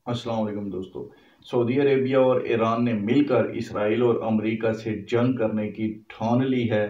अस्सलाम वालेकुम दोस्तों। सऊदी अरेबिया और ईरान ने मिलकर इसराइल और अमेरिका से जंग करने की ठान ली है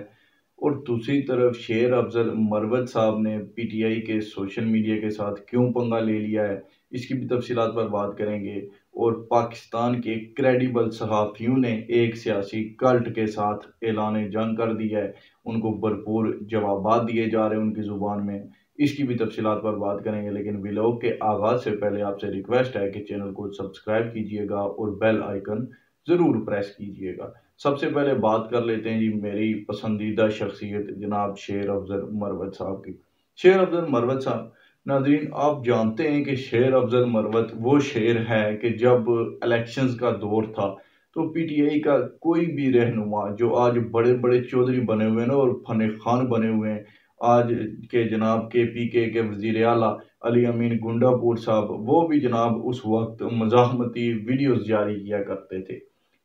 और दूसरी तरफ शेर अफजल मरवत साहब ने पीटीआई के सोशल मीडिया के साथ क्यों पंगा ले लिया है, इसकी भी तफसीलात पर बात करेंगे। और पाकिस्तान के क्रेडिबल सहाफ़ियों ने एक सियासी कल्ट के साथ ऐलान जंग कर दिया है, उनको भरपूर जवाबात दिए जा रहे हैं उनकी ज़ुबान में। इसकी भी तफसीलात पर बात करेंगे, लेकिन व्लॉग के आगाज़ से पहले आपसे रिक्वेस्ट है कि चैनल को सब्सक्राइब कीजिएगा और बेल आइकन ज़रूर प्रेस कीजिएगा। सबसे पहले बात कर लेते हैं जी मेरी पसंदीदा शख्सियत जनाब शेर अफजल मरवत साहब की। शेर अफजल मरवत साहब, नाज़रीन आप जानते हैं कि शेर अफजल मरवत वो शेर है कि जब इलेक्शंस का दौर था तो पीटीआई का कोई भी रहनुमा जो आज बड़े बड़े चौधरी बने हुए हैं ना और फने खान बने हुए हैं, आज के जनाब केपीके के वजीर आला अली अमीन गुंडापुर साहब, वो भी जनाब उस वक्त मज़ाहमती वीडियोस जारी किया करते थे।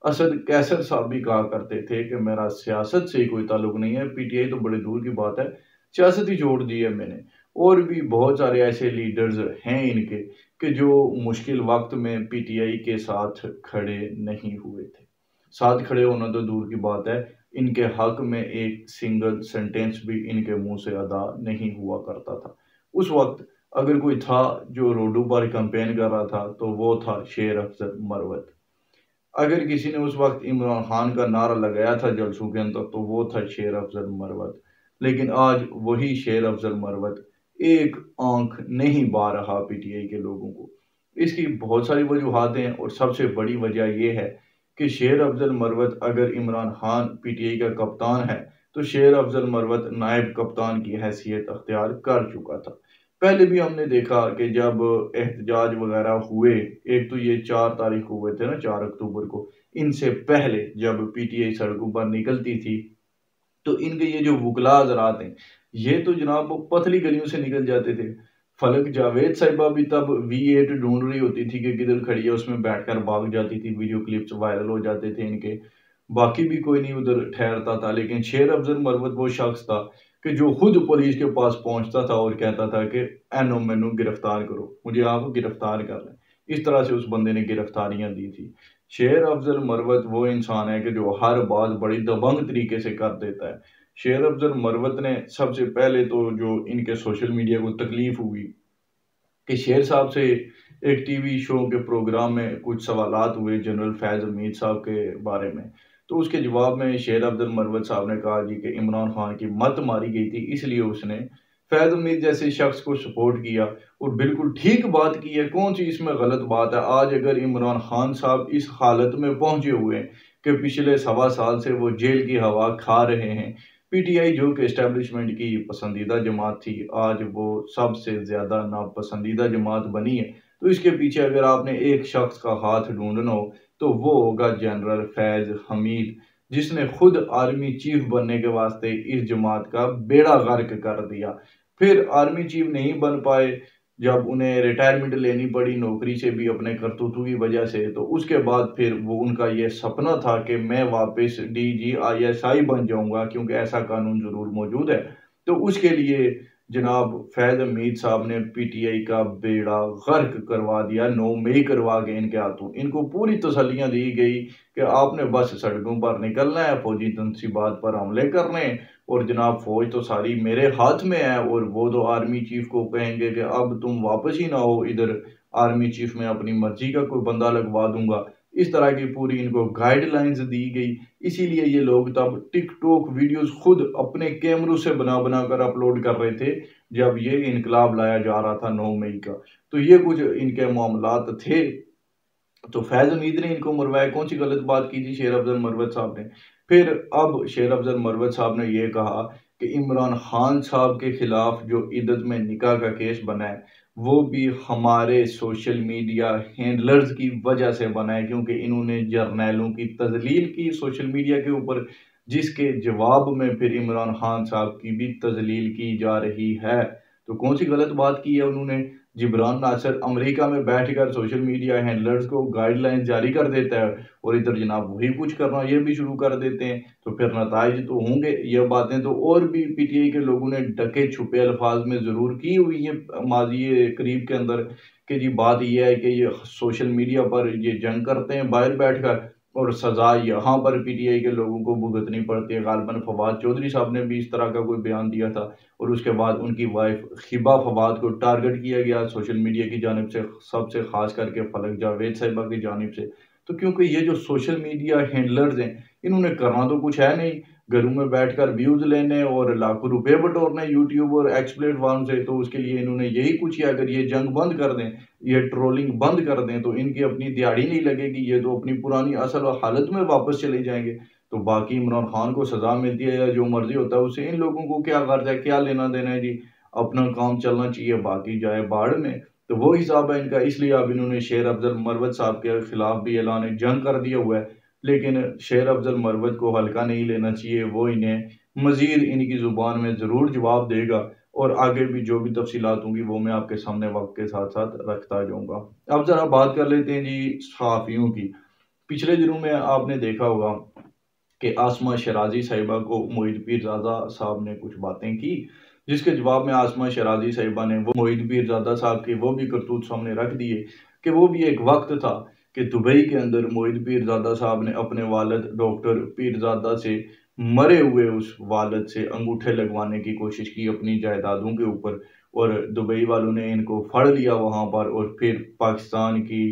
असद कैसर साहब भी कहा करते थे कि मेरा सियासत से कोई ताल्लुक नहीं है, पीटीआई तो बड़े दूर की बात है, सियासत ही छोड़ दी है मैंने। और भी बहुत सारे ऐसे लीडर्स हैं इनके कि जो मुश्किल वक्त में पीटीआई के साथ खड़े नहीं हुए थे। साथ खड़े होना तो दूर की बात है, इनके हक में एक सिंगल सेंटेंस भी इनके मुंह से अदा नहीं हुआ करता था। उस वक्त अगर कोई था जो रोडों पर कैंपेन कर रहा था तो वो था शेर अफजल मरवत। अगर किसी ने उस वक्त इमरान खान का नारा लगाया था जलसों के अंदर तो वो था शेर अफजल मरवत। लेकिन आज वही शेर अफजल मरवत एक आंख नहीं बा रहा पीटीआई के लोगों को। इसकी बहुत सारी वजूहात हैं और सबसे बड़ी वजह यह है कि शेर अफजल मरवत अगर इमरान खान पीटीआई का कप्तान है तो शेर अफजल मरवत नायब कप्तान की हैसियत अख्तियार कर चुका था। पहले भी हमने देखा कि जब एहतजाज वगैरह हुए, एक तो ये 4 तारीख को हुए थे ना, 4 अक्टूबर को, इनसे पहले जब पीटीआई सड़कों पर निकलती थी तो इनके ये जो वकला हजरात हैं ये तो जनाब पतली गलियों से निकल जाते थे। फलक जावेद साहिबा भी तब V8 ढूंढ रही होती थी कि किधर खड़ी है, उसमें बैठकर भाग जाती थी, वीडियो क्लिप्स वायरल हो जाते थे इनके। बाकी भी कोई नहीं उधर ठहरता था, लेकिन शेर अफजल मरवत वो शख्स था कि जो खुद पुलिस के पास पहुंचता था और कहता था कि एनो मैनू गिरफ्तार करो, मुझे आप गिरफ्तार कर लें। इस तरह से उस बंदे ने गिरफ्तारियां दी थी। शेर अफजल मरवत वो इंसान है कि जो हर बात बड़ी दबंग तरीके से कर देता है। शेर अफजल मरवत ने सबसे पहले तो जो इनके सोशल मीडिया को तकलीफ हुई कि शेर साहब से एक टीवी शो के प्रोग्राम में कुछ सवालात हुए जनरल फैज़ हमीद साहब के बारे में। तो उसके जवाब में शेर अब्दुल मरवत साहब ने कहा जी कि इमरान खान की मत मारी गई थी, इसलिए उसने फैज़ हमीद जैसे शख्स को सपोर्ट किया। और बिल्कुल ठीक बात की है, कौन सी इसमें गलत बात है। आज अगर इमरान खान साहब इस हालत में पहुंचे हुए हैं कि पिछले 1.25 साल से वो जेल की हवा खा रहे हैं, पीटीआई जो कि एस्टेब्लिशमेंट की पसंदीदा जमात थी आज वो सबसे ज़्यादा नापसंदीदा जमात बनी है। तो इसके पीछे अगर आपने एक शख्स का हाथ ढूंढना हो तो वो होगा जनरल फैज़ हमीद, जिसने खुद आर्मी चीफ बनने के वास्ते इस जमात का बेड़ा गर्क कर दिया। फिर आर्मी चीफ नहीं बन पाए, जब उन्हें रिटायरमेंट लेनी पड़ी नौकरी से भी अपने करतूतों की वजह से, तो उसके बाद फिर वो उनका ये सपना था कि मैं वापस DGISI बन जाऊंगा, क्योंकि ऐसा कानून ज़रूर मौजूद है। तो उसके लिए जनाब फैज़ हमीद साहब ने पीटीआई का बेड़ा गर्क करवा दिया, 9 मई करवा के इनके हाथों। इनको पूरी तसल्लियां दी गई कि आपने बस सड़कों पर निकलना है, फौजी तनसीबात पर हमले करने, और जनाब फौज तो सारी मेरे हाथ में है। और वो तो आर्मी चीफ को कहेंगे कि अब तुम वापस ही ना हो इधर, आर्मी चीफ में अपनी मर्जी का कोई बंदा लगवा दूंगा। इस तरह की पूरी इनको गाइडलाइंस दी गई। इसीलिए ये लोग तब टिकटॉक वीडियोस खुद अपने कैमरों से बना बना कर अपलोड कर रहे थे जब ये इनकलाब लाया जा रहा था 9 मई का। तो ये कुछ इनके मामलात थे। तो फैज़ हमीद ने इनको मरवाया, कौन सी गलत बात की थी शेर अफजल मरवत साहब ने। फिर अब शेर अफजल मरवत साहब ने ये कहा कि इमरान खान साहब के खिलाफ जो इद्दत में निकाह का केस बना है वो भी हमारे सोशल मीडिया हैंडलर्स की वजह से बना है, क्योंकि इन्होंने जर्नैलों की तजलील की सोशल मीडिया के ऊपर, जिसके जवाब में फिर इमरान खान साहब की भी तजलील की जा रही है। तो कौन सी गलत बात की है उन्होंने, जिब्रान नासर अमेरिका में बैठकर सोशल मीडिया हैंडलर्स को गाइडलाइन जारी कर देता है और इधर जनाब वही कुछ करना ये भी शुरू कर देते हैं, तो फिर नताइज तो होंगे। ये बातें तो और भी पीटीआई के लोगों ने ढके छुपे अल्फाज में ज़रूर की हुई है माजी करीब के अंदर, कि जी बात यह है कि ये सोशल मीडिया पर ये जंग करते हैं बाहर बैठकर और सज़ा यहाँ पर पीटीआई के लोगों को भुगतनी पड़ती है। गालिबन फवाद चौधरी साहब ने भी इस तरह का कोई बयान दिया था और उसके बाद उनकी वाइफ हिबा फवाद को टारगेट किया गया सोशल मीडिया की जानिब से, सबसे खास करके फलक जावेद साहिबा की जानिब से। तो क्योंकि ये जो सोशल मीडिया हैंडलर्स हैं, इन्होंने करना तो कुछ है नहीं, घरों में बैठकर व्यूज़ लेने और लाखों रुपए बटोरने यूट्यूब और एक्स प्लेटफॉर्म से, तो उसके लिए इन्होंने यही कुछ किया। अगर ये जंग बंद कर दें, ये ट्रोलिंग बंद कर दें, तो इनकी अपनी दिहाड़ी नहीं लगेगी, ये तो अपनी पुरानी असल हालत में वापस चले जाएंगे। तो बाकी इमरान खान को सज़ा मिलती है या जो मर्जी होता है उससे इन लोगों को क्या गर्ज है, क्या लेना देना है जी, अपना काम चलना चाहिए, बाकी जाए बाढ़ में। तो वो हिसाब है इनका, इसलिए अब इन्होंने शेर अफजल मरवत साहब के खिलाफ भी ऐलान जंग कर दिया हुआ है। लेकिन शेर अफजल मरवत को हल्का नहीं लेना चाहिए, वो इन्हें मज़ीद इनकी ज़ुबान में ज़रूर जवाब देगा और आगे भी जो भी तफसीलात होंगी वो मैं आपके सामने वक्त के साथ साथ रखता जाऊँगा। अब ज़रा बात कर लेते हैं जी सहाफ़ियों की। पिछले दिनों में आपने देखा होगा कि आसमा शराजी साहिबा को मोहित पीरजादा साहब ने कुछ बातें की, जिसके जवाब में आसमा शराजी साहिबा ने वो मोहित पीरजादा साहब के वो भी करतूत सामने रख दिए कि वो भी एक वक्त था कि दुबई के अंदर मोहित पीरजादा साहब ने अपने वालिद डॉक्टर पीरजादा से मरे हुए उस वालिद से अंगूठे लगवाने की कोशिश की अपनी जायदादों के ऊपर, और दुबई वालों ने इनको फड़ लिया वहाँ पर और फिर पाकिस्तान की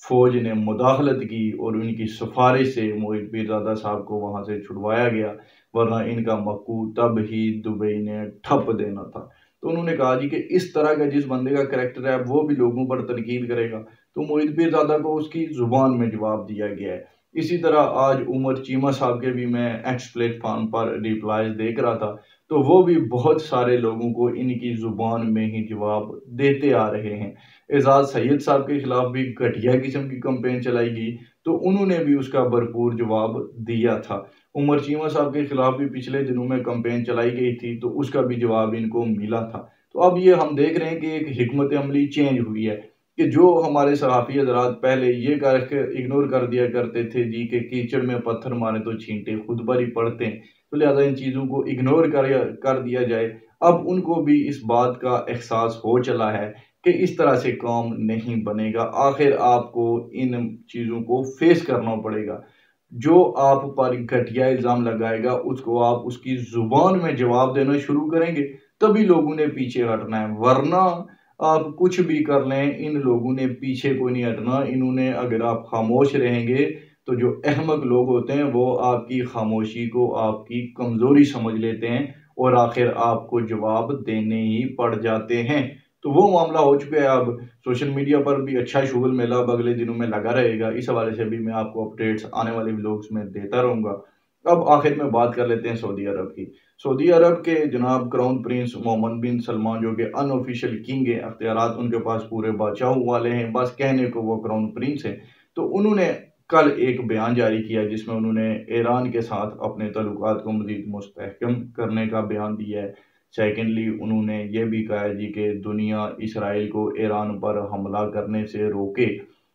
फौज ने मुदाखलत की और उनकी सिफारिश से मोहित पीरजादा साहब को वहाँ से छुड़वाया गया, वरना इनका मक्कू तब ही दुबई ने ठप देना था। तो उन्होंने कहा जी कि इस तरह का जिस बंदे का करैक्टर है वो भी लोगों पर तनकीद करेगा, तो मोहित पीरजादा को उसकी ज़ुबान में जवाब दिया गया है। इसी तरह आज उमर चीमा साहब के भी मैं एक्स प्लेटफॉर्म पर रिप्लाईज देख रहा था, तो वो भी बहुत सारे लोगों को इनकी ज़ुबान में ही जवाब देते आ रहे हैं। एजाज सैयद साहब के खिलाफ भी घटिया किस्म की कंपेन चलाई गई, तो उन्होंने भी उसका भरपूर जवाब दिया था। उमर चीमा साहब के खिलाफ भी पिछले दिनों में कंपेन चलाई गई थी, तो उसका भी जवाब इनको मिला था। तो अब ये हम देख रहे हैं कि एक हिकमत अमली चेंज हुई है कि जो हमारे सहाफ़ी हज़रात पहले ये करके इग्नोर कर दिया करते थे जी कि कीचड़ में पत्थर मारे तो छींटे खुद पर ही पड़ते हैं, तो लिहाजा इन चीज़ों को इग्नोर कर दिया जाए। अब उनको भी इस बात का एहसास हो चला है कि इस तरह से काम नहीं बनेगा, आखिर आपको इन चीज़ों को फेस करना पड़ेगा। जो आप पर घटिया इल्ज़ाम लगाएगा उसको आप उसकी ज़ुबान में जवाब देना शुरू करेंगे, तभी लोगों ने पीछे हटना है, वरना आप कुछ भी कर लें इन लोगों ने पीछे कोई नहीं हटना। इन्होंने अगर आप खामोश रहेंगे तो जो अहमक लोग होते हैं वो आपकी खामोशी को आपकी कमज़ोरी समझ लेते हैं और आखिर आपको जवाब देने ही पड़ जाते हैं। तो वो मामला हो चुका है। अब सोशल मीडिया पर भी अच्छा शुगल मेला अब अगले दिनों में लगा रहेगा, इस हवाले से भी मैं आपको अपडेट्स आने वाले व्लॉग्स में देता रहूँगा। अब आखिर में बात कर लेते हैं सऊदी अरब की। सऊदी अरब के जनाब क्राउन प्रिंस मोहम्मद बिन सलमान जो कि अनऑफिशियल किंग है, अख्तियारात उनके पास पूरे बादशाहों वाले हैं, बस कहने को वो क्राउन प्रिंस हैं। तो उन्होंने कल एक बयान जारी किया जिसमें उन्होंने ईरान के साथ अपने तल्लुकात को मज़ीद मुस्तहकम करने का बयान दिया है। सेकेंडली उन्होंने ये भी कहा है जी कि दुनिया इसराइल को ईरान पर हमला करने से रोके,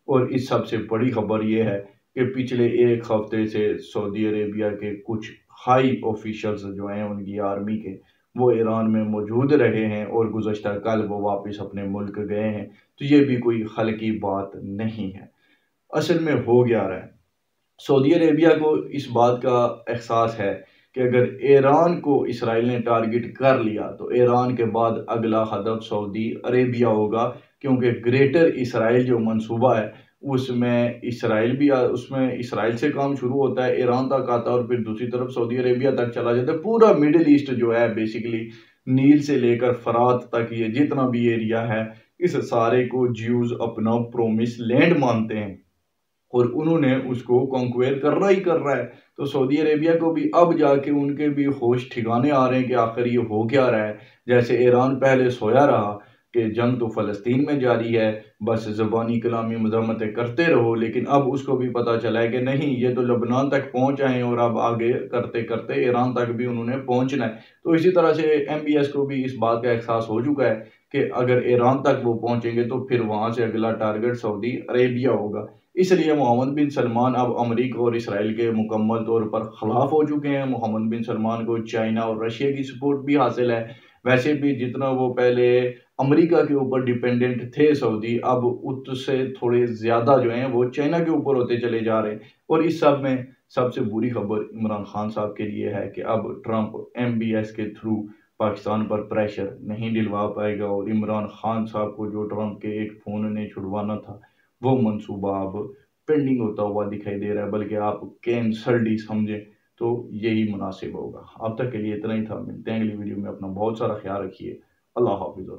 और इस सबसे बड़ी खबर ये है कि पिछले एक हफ्ते से सऊदी अरेबिया के कुछ हाई ऑफिशल्स जो हैं उनकी आर्मी के, वो ईरान में मौजूद रहे हैं और गुज़श्ता कल वो वापस अपने मुल्क गए हैं। तो ये भी कोई हल्की बात नहीं है। असल में हो क्या रहा है, सऊदी अरेबिया को इस बात का एहसास है कि अगर ईरान को इसराइल ने टारगेट कर लिया तो ईरान के बाद अगला हदफ सऊदी अरेबिया होगा, क्योंकि ग्रेटर इसराइल जो मंसूबा है उसमें इसराइल से काम शुरू होता है, ईरान तक आता है और फिर दूसरी तरफ सऊदी अरेबिया तक चला जाता है। पूरा मिडिल ईस्ट जो है बेसिकली नील से लेकर फरात तक ये जितना भी एरिया है, इस सारे को ज्यूज अपना प्रोमिस लैंड मानते हैं और उन्होंने उसको कॉन्क्वेयर कर रहा है। तो सऊदी अरेबिया को भी अब जाके उनके भी होश ठिकाने आ रहे हैं कि आखिर ये हो क्या रहा है। जैसे ईरान पहले सोया रहा कि जंग तो फ़लस्तीन में जारी है, बस ज़बानी कलामी मज़ामतें करते रहो, लेकिन अब उसको भी पता चला है कि नहीं, ये तो लबनान तक पहुँच आए हैं और अब आगे करते करते ईरान तक भी उन्होंने पहुँचना है। तो इसी तरह से MBS को भी इस बात का एहसास हो चुका है کہ اگر ایران تک وہ پہنچیں گے تو پھر وہاں سے اگلا ٹارگٹ سعودی عربیہ ہوگا۔ اس لیے محمد بن سلمان اب امریکہ اور اسرائیل کے مکمل طور پر خلاف ہو چکے ہیں۔ محمد بن سلمان کو چائنا اور رشیا کی سپورٹ بھی حاصل ہے۔ ویسے بھی جتنا وہ پہلے امریکہ کے اوپر ڈیپینڈنٹ تھے سعودی، اب اس سے تھوڑے زیادہ جو ہیں وہ چائنا کے اوپر ہوتے چلے جا رہے ہیں۔ اور اس سب میں سب سے بری خبر عمران خان صاحب کے لیے ہے کہ اب ٹرمپ MBS کے تھرو پاکستان پر پریشر نہیں ڈلوا پائے گا، اور عمران خان صاحب کو جو ٹرمپ کے ایک فون نے چھڑوانا تھا وہ منصوبہ اب پینڈنگ ہوتا ہوا دکھائی دے رہا ہے، بلکہ آپ کینسلڈ ہی سمجھیں تو یہی مناسب ہوگا۔ اب تک کے لیے اتنا ہی تھا، ملتے ہیں اگلی ویڈیو میں۔ اپنا بہت سارا خیال رکھیے۔ اللہ حافظ اور